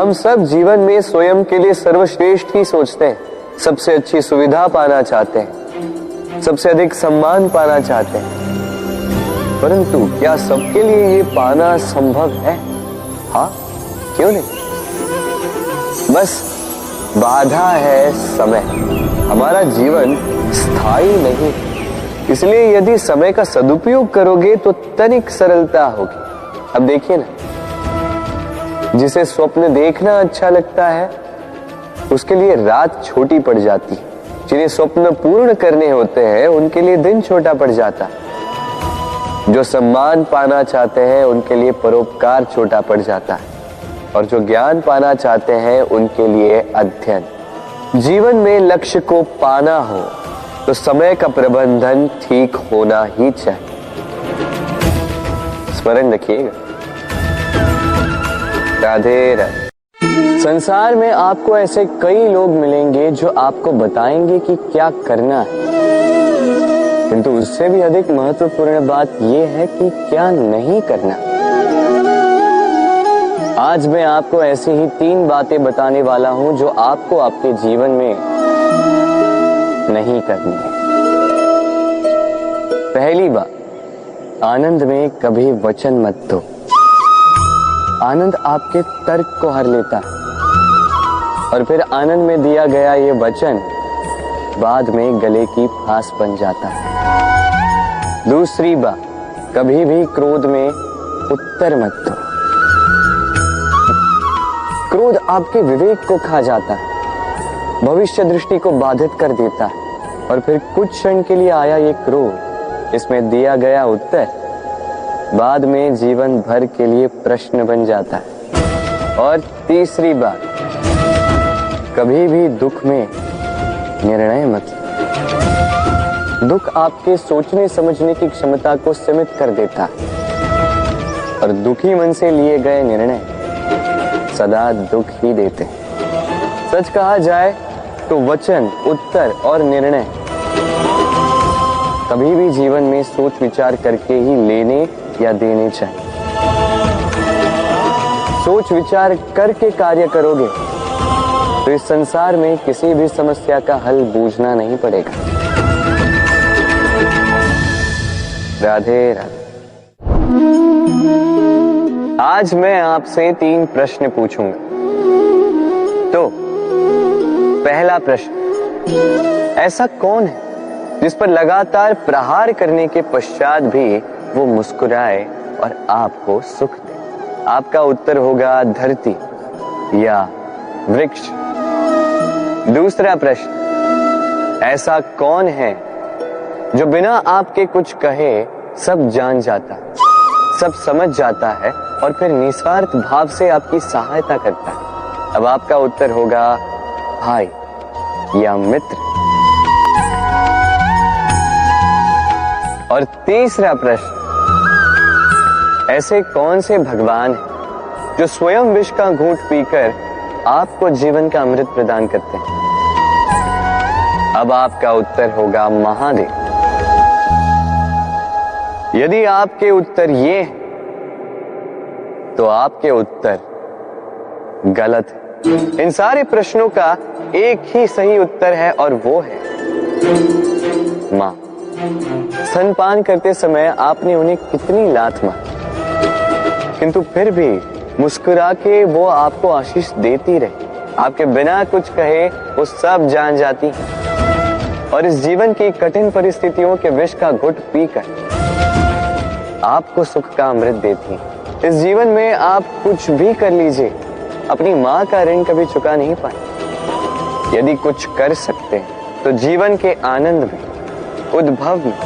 हम सब जीवन में स्वयं के लिए सर्वश्रेष्ठ ही सोचते हैं, सबसे अच्छी सुविधा पाना चाहते हैं, सबसे अधिक सम्मान पाना चाहते हैं, परंतु क्या सबके लिए ये पाना संभव है? हाँ, क्यों नहीं? बस बाधा है समय। हमारा जीवन स्थायी नहीं, इसलिए यदि समय का सदुपयोग करोगे तो तनिक सरलता होगी। अब देखिए ना, जिसे स्वप्न देखना अच्छा लगता है उसके लिए रात छोटी पड़ जाती है, जिन्हें स्वप्न पूर्ण करने होते हैं उनके लिए दिन छोटा पड़ जाता है, जो सम्मान पाना चाहते हैं उनके लिए परोपकार छोटा पड़ जाता है, और जो ज्ञान पाना चाहते हैं उनके लिए अध्ययन। जीवन में लक्ष्य को पाना हो तो समय का प्रबंधन ठीक होना ही चाहिए। स्मरण रखिएगा। राधे राधे। संसार में आपको ऐसे कई लोग मिलेंगे जो आपको बताएंगे कि क्या करना है, किंतु उससे भी अधिक महत्वपूर्ण बात यह है कि क्या नहीं करना। आज मैं आपको ऐसी ही 3 बातें बताने वाला हूं जो आपको आपके जीवन में नहीं करनी है। पहली बात, आनंद में कभी वचन मत दो। आनंद आपके तर्क को हर लेता है और फिर आनंद में दिया गया ये वचन बाद में गले की फांस बन जाता है। दूसरी बात, कभी भी क्रोध में उत्तर मत दो। क्रोध आपके विवेक को खा जाता है, भविष्य दृष्टि को बाधित कर देता है, और फिर कुछ क्षण के लिए आया ये क्रोध, इसमें दिया गया उत्तर बाद में जीवन भर के लिए प्रश्न बन जाता है। और तीसरी बात, कभी भी दुख में निर्णय मत लो। दुख आपके सोचने समझने की क्षमता को सीमित कर देता है और दुखी मन से लिए गए निर्णय सदा दुख ही देते हैं। सच कहा जाए तो वचन, उत्तर और निर्णय कभी भी जीवन में सोच विचार करके ही लेने या देने चाहिए। सोच विचार करके कार्य करोगे तो इस संसार में किसी भी समस्या का हल बूझना नहीं पड़ेगा। राधे राधे। आज मैं आपसे 3 प्रश्न पूछूंगा। तो पहला प्रश्न, ऐसा कौन है जिस पर लगातार प्रहार करने के पश्चात भी वो मुस्कुराए और आपको सुख दे? आपका उत्तर होगा धरती या वृक्ष। दूसरा प्रश्न, ऐसा कौन है जो बिना आपके कुछ कहे सब जान जाता है, सब समझ जाता है और फिर निस्वार्थ भाव से आपकी सहायता करता है? अब आपका उत्तर होगा भाई या मित्र। और तीसरा प्रश्न, ऐसे कौन से भगवान हैं जो स्वयं विष का घूंट पीकर आपको जीवन का अमृत प्रदान करते हैं? अब आपका उत्तर होगा महादेव। यदि आपके उत्तर ये हैं, तो आपके उत्तर गलत है। इन सारे प्रश्नों का एक ही सही उत्तर है और वो है मां। स्तनपान करते समय आपने उन्हें कितनी लात मारी, किंतु फिर भी मुस्कुरा के वो आपको आशीष देती रही। आपके बिना कुछ कहे वो सब जान जाती है और इस जीवन की कठिन परिस्थितियों के विष का घुट पीकर आपको सुख का अमृत देती है। इस जीवन में आप कुछ भी कर लीजिए, अपनी मां का ऋण कभी चुका नहीं पाए। यदि कुछ कर सकते हैं तो जीवन के आनंद में, उद्भव में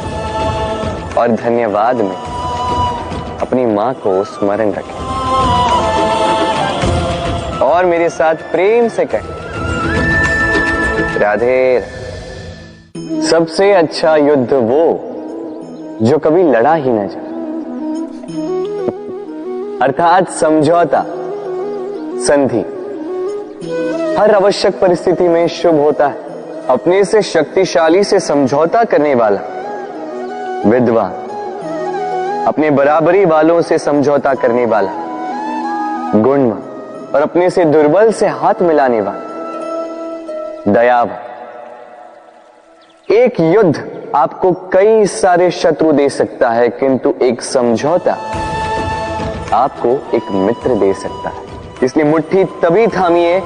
और धन्यवाद में अपनी मां को स्मरण रखें और मेरे साथ प्रेम से कहें राधे। सबसे अच्छा युद्ध वो जो कभी लड़ा ही न जाए, अर्थात समझौता, संधि हर आवश्यक परिस्थिति में शुभ होता है। अपने से शक्तिशाली से समझौता करने वाला विद्वान, अपने बराबरी वालों से समझौता करने वाला गुणवान, और अपने से दुर्बल से हाथ मिलाने वाला, दयावान। एक युद्ध आपको कई सारे शत्रु दे सकता है, किंतु एक समझौता आपको एक मित्र दे सकता है। इसलिए मुट्ठी तभी थामिए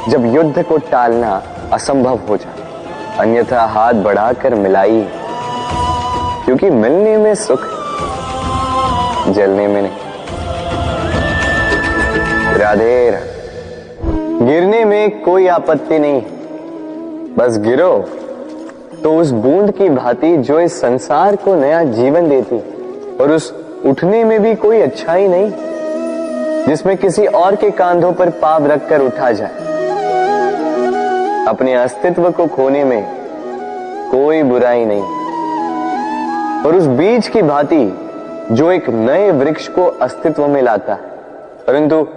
जब युद्ध को टालना असंभव हो जाए, अन्यथा हाथ बढ़ाकर मिलाइए, क्योंकि मिलने में सुख है, जलने में नहीं। राधे राधे। गिरने में कोई आपत्ति नहीं, बस गिरो तो उस बूंद की भांति जो इस संसार को नया जीवन देती, और उस उठने में भी कोई अच्छाई नहीं जिसमें किसी और के कांधों पर पाप रखकर उठा जाए। अपने अस्तित्व को खोने में कोई बुराई नहीं, और उस बीज की भांति जो एक नए वृक्ष को अस्तित्व में लाता है, परंतु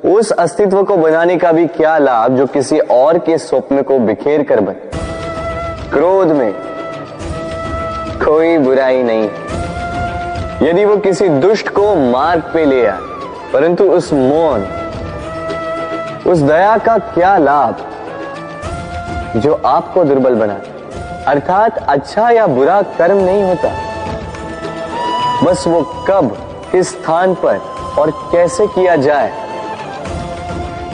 उस अस्तित्व को बनाने का भी क्या लाभ जो किसी और के स्वप्न को बिखेर कर बने। क्रोध में कोई बुराई नहीं, यदि वो किसी दुष्ट को मार्ग पे ले आए, परंतु उस मौन, उस दया का क्या लाभ जो आपको दुर्बल बनाता। अर्थात अच्छा या बुरा कर्म नहीं होता, बस वो कब, किस स्थान पर और कैसे किया जाए,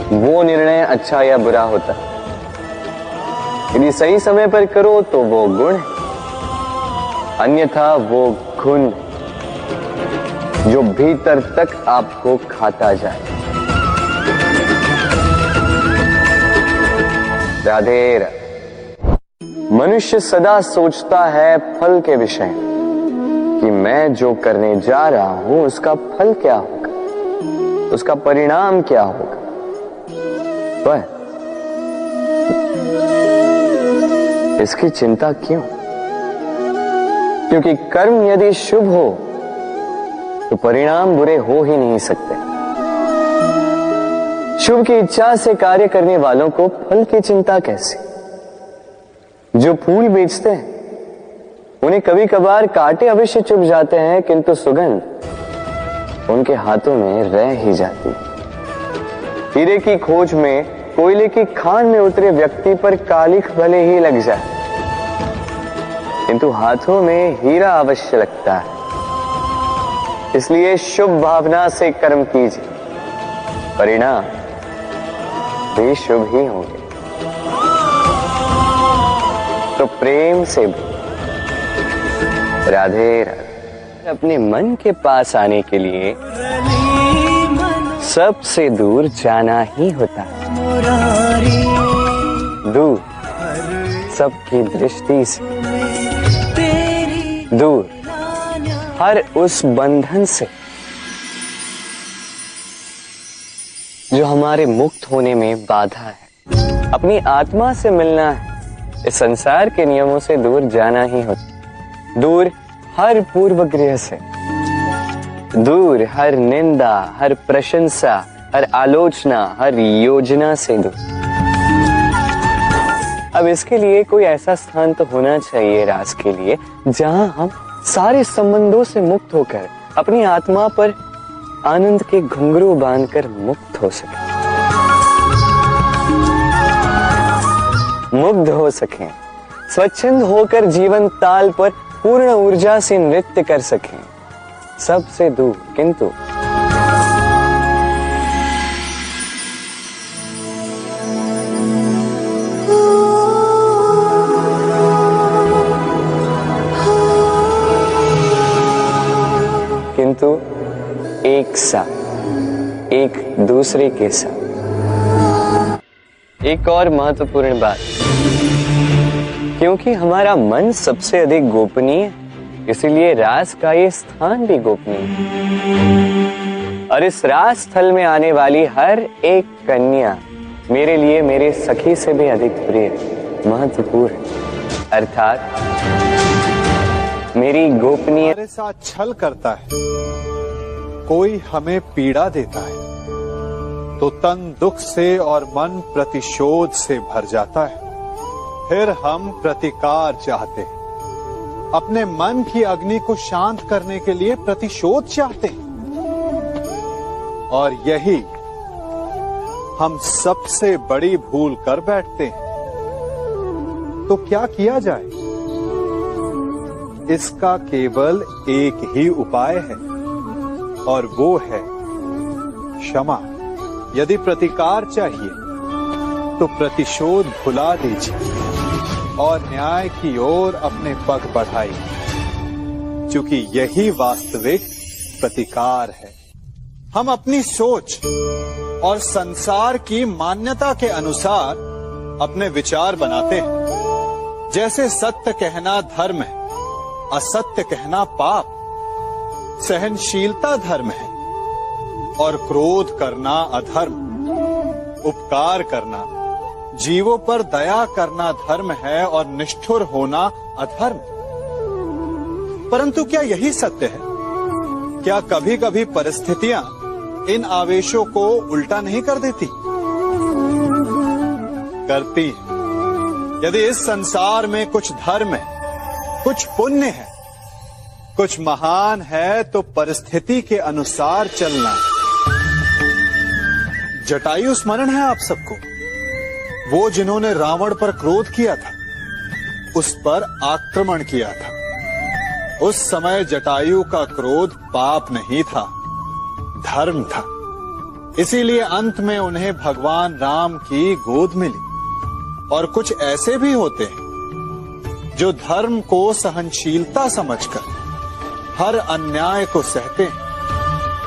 वो निर्णय अच्छा या बुरा होता। यदि सही समय पर करो तो वो गुण है, अन्यथा वो घुन जो भीतर तक आपको खाता जाए। राधे राधे। मनुष्य सदा सोचता है फल के विषय कि मैं जो करने जा रहा हूं उसका फल क्या होगा, उसका परिणाम क्या होगा। पर इसकी चिंता क्यों? क्योंकि कर्म यदि शुभ हो तो परिणाम बुरे हो ही नहीं सकते। शुभ की इच्छा से कार्य करने वालों को फल की चिंता कैसी? जो फूल बेचते हैं उन्हें कभी कभार कांटे अवश्य चुभ जाते हैं, किंतु सुगंध उनके हाथों में रह ही जाती है। हीरे की खोज में कोयले की खान में उतरे व्यक्ति पर कालिख भले ही लग जाए, किंतु हाथों में हीरा अवश्य लगता है। इसलिए शुभ भावना से कर्म कीजिए, परिणाम भी शुभ ही होंगे। तो प्रेम से राधे राधे। अपने मन के पास आने के लिए सबसे दूर जाना ही होता है, दूर सबकी दृष्टि से, दूर हर उस बंधन से जो हमारे मुक्त होने में बाधा है। अपनी आत्मा से मिलना है, इस संसार के नियमों से दूर जाना ही होता। दूर हर पूर्वग्रह से, दूर हर निंदा, हर प्रशंसा, हर आलोचना, हर योजना से दूर। अब इसके लिए कोई ऐसा स्थान तो होना चाहिए रास के लिए जहां हम सारे संबंधों से मुक्त होकर अपनी आत्मा पर आनंद के घुंघरू बांधकर मुक्त हो सके, मुग्ध हो सकें, स्वच्छंद होकर जीवन ताल पर पूर्ण ऊर्जा से नृत्य कर सकें, सबसे दूर। किंतु एक साथ, एक दूसरे के साथ। एक और महत्वपूर्ण बात, क्योंकि हमारा मन सबसे अधिक गोपनीय, इसीलिए रास का ये स्थान भी गोपनीय है। और इस रास स्थल में आने वाली हर एक कन्या मेरे लिए मेरे सखी से भी अधिक प्रिय, महत्वपूर्ण, अर्थात मेरी गोपनीय। हमारे साथ छल करता है, कोई हमें पीड़ा देता है तो तन दुख से और मन प्रतिशोध से भर जाता है। फिर हम प्रतिकार चाहते हैं, अपने मन की अग्नि को शांत करने के लिए प्रतिशोध चाहते हैं। और यही हम सबसे बड़ी भूल कर बैठते हैं। तो क्या किया जाए? इसका केवल एक ही उपाय है और वो है क्षमा। यदि प्रतिकार चाहिए तो प्रतिशोध भुला दीजिए और न्याय की ओर अपने पग बढ़ाइए, क्योंकि यही वास्तविक प्रतिकार है। हम अपनी सोच और संसार की मान्यता के अनुसार अपने विचार बनाते हैं। जैसे सत्य कहना धर्म है, असत्य कहना पाप, सहनशीलता धर्म है और क्रोध करना अधर्म, उपकार करना, जीवों पर दया करना धर्म है और निष्ठुर होना अधर्म। परंतु क्या यही सत्य है? क्या कभी कभी परिस्थितियां इन आवेशों को उल्टा नहीं कर देती? करती है। यदि इस संसार में कुछ धर्म है, कुछ पुण्य है, कुछ महान है, तो परिस्थिति के अनुसार चलना। जटायु स्मरण है आप सबको, वो जिन्होंने रावण पर क्रोध किया था, उस पर आक्रमण किया था। उस समय जटायु का क्रोध पाप नहीं था, धर्म था। इसीलिए अंत में उन्हें भगवान राम की गोद मिली। और कुछ ऐसे भी होते हैं जो धर्म को सहनशीलता समझकर हर अन्याय को सहते हैं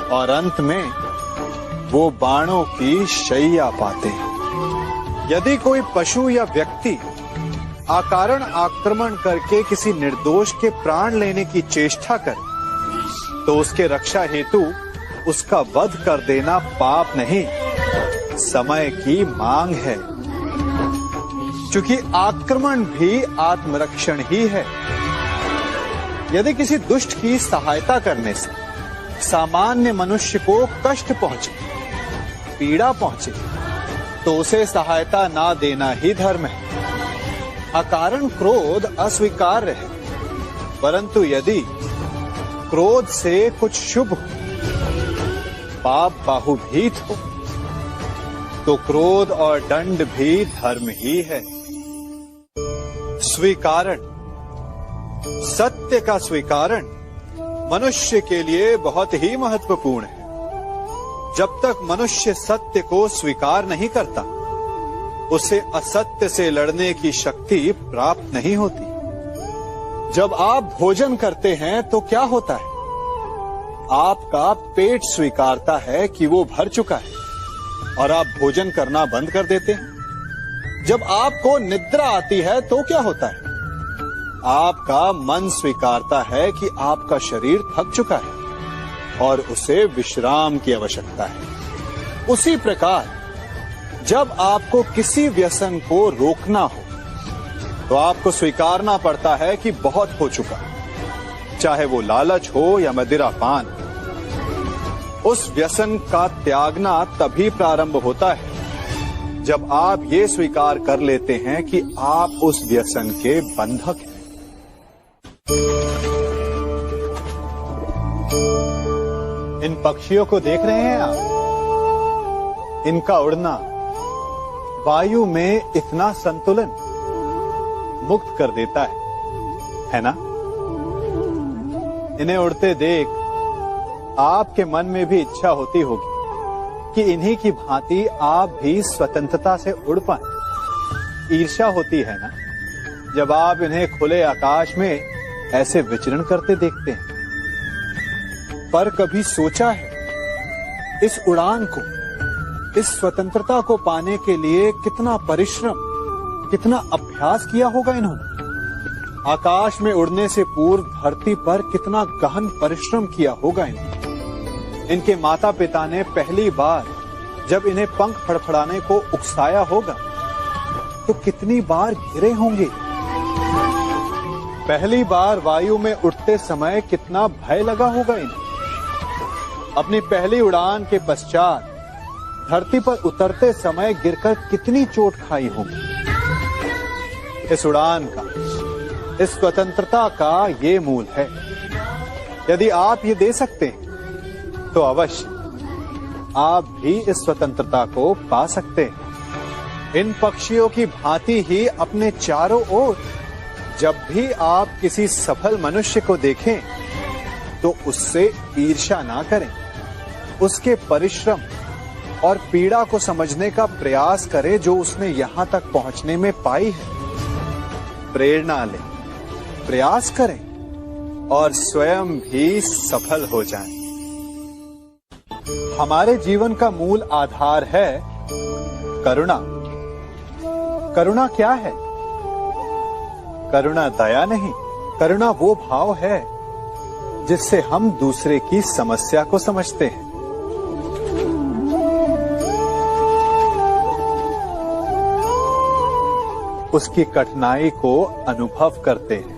और अंत में वो बाणों की शैया पाते हैं। यदि कोई पशु या व्यक्ति अकारण आक्रमण करके किसी निर्दोष के प्राण लेने की चेष्टा करे तो उसके रक्षा हेतु उसका वध कर देना पाप नहीं, समय की मांग है। क्योंकि आक्रमण भी आत्मरक्षण ही है। यदि किसी दुष्ट की सहायता करने से सामान्य मनुष्य को कष्ट पहुंचे, पीड़ा पहुंचे, तो उसे सहायता ना देना ही धर्म है। अकारण क्रोध अस्वीकार्य है, परंतु यदि क्रोध से कुछ शुभ हो, पाप बाहुभीत हो, तो क्रोध और दंड भी धर्म ही है। स्वीकारण, सत्य का स्वीकारण मनुष्य के लिए बहुत ही महत्वपूर्ण है। जब तक मनुष्य सत्य को स्वीकार नहीं करता, उसे असत्य से लड़ने की शक्ति प्राप्त नहीं होती। जब आप भोजन करते हैं तो क्या होता है? आपका पेट स्वीकारता है कि वो भर चुका है और आप भोजन करना बंद कर देते हैं। जब आपको निद्रा आती है तो क्या होता है? आपका मन स्वीकारता है कि आपका शरीर थक चुका है और उसे विश्राम की आवश्यकता है। उसी प्रकार जब आपको किसी व्यसन को रोकना हो तो आपको स्वीकारना पड़ता है कि बहुत हो चुका, चाहे वो लालच हो या मदिरापान। उस व्यसन का त्यागना तभी प्रारंभ होता है जब आप ये स्वीकार कर लेते हैं कि आप उस व्यसन के बंधक हैं। इन पक्षियों को देख रहे हैं आप? इनका उड़ना वायु में इतना संतुलन मुक्त कर देता है ना? इन्हें उड़ते देख आपके मन में भी इच्छा होती होगी कि इन्हीं की भांति आप भी स्वतंत्रता से उड़ पाएं। ईर्ष्या होती है ना जब आप इन्हें खुले आकाश में ऐसे विचरण करते देखते हैं। पर कभी सोचा है इस उड़ान को, इस स्वतंत्रता को पाने के लिए कितना परिश्रम, कितना अभ्यास किया होगा इन्होंने? आकाश में उड़ने से पूर्व धरती पर कितना गहन परिश्रम किया होगा इन्होंने। इनके माता पिता ने पहली बार जब इन्हें पंख फड़फड़ाने को उकसाया होगा तो कितनी बार गिरे होंगे। पहली बार वायु में उड़ते समय कितना भय लगा होगा इन्हें। अपनी पहली उड़ान के पश्चात धरती पर उतरते समय गिरकर कितनी चोट खाई होगी। इस उड़ान का, इस स्वतंत्रता का ये मूल है। यदि आप ये दे सकते हैं तो अवश्य आप भी इस स्वतंत्रता को पा सकते हैं। इन पक्षियों की भांति ही अपने चारों ओर जब भी आप किसी सफल मनुष्य को देखें तो उससे ईर्ष्या ना करें, उसके परिश्रम और पीड़ा को समझने का प्रयास करें जो उसने यहां तक पहुंचने में पाई है। प्रेरणा लें, प्रयास करें और स्वयं भी सफल हो जाएं। हमारे जीवन का मूल आधार है करुणा। करुणा क्या है? करुणा दया नहीं, करुणा वो भाव है जिससे हम दूसरे की समस्या को समझते हैं। उसकी कठिनाई को अनुभव करते हैं।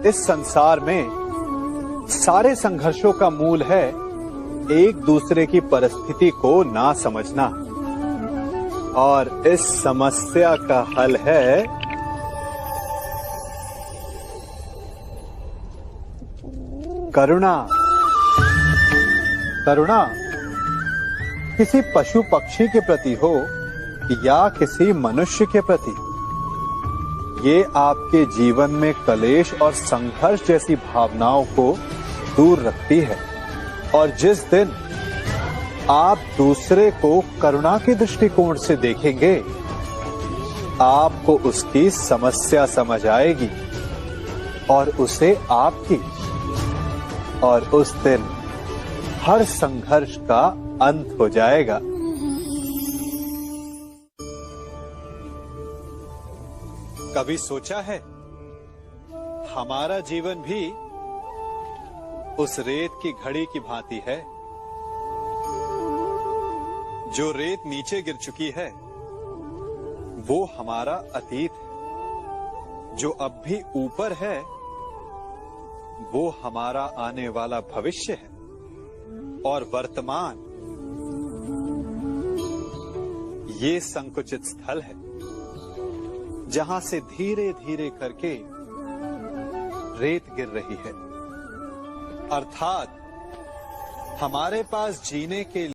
इस संसार में सारे संघर्षों का मूल है एक दूसरे की परिस्थिति को ना समझना, और इस समस्या का हल है करुणा। करुणा किसी पशु पक्षी के प्रति हो या किसी मनुष्य के प्रति, ये आपके जीवन में कलेश और संघर्ष जैसी भावनाओं को दूर रखती है। और जिस दिन आप दूसरे को करुणा के दृष्टिकोण से देखेंगे, आपको उसकी समस्या समझ आएगी और उसे आपकी, और उस दिन हर संघर्ष का अंत हो जाएगा। कभी सोचा है हमारा जीवन भी उस रेत की घड़ी की भांति है? जो रेत नीचे गिर चुकी है वो हमारा अतीत है, जो अब भी ऊपर है वो हमारा आने वाला भविष्य है, और वर्तमान ये संकुचित स्थल है जहां से धीरे धीरे करके रेत गिर रही है। अर्थात हमारे पास जीने के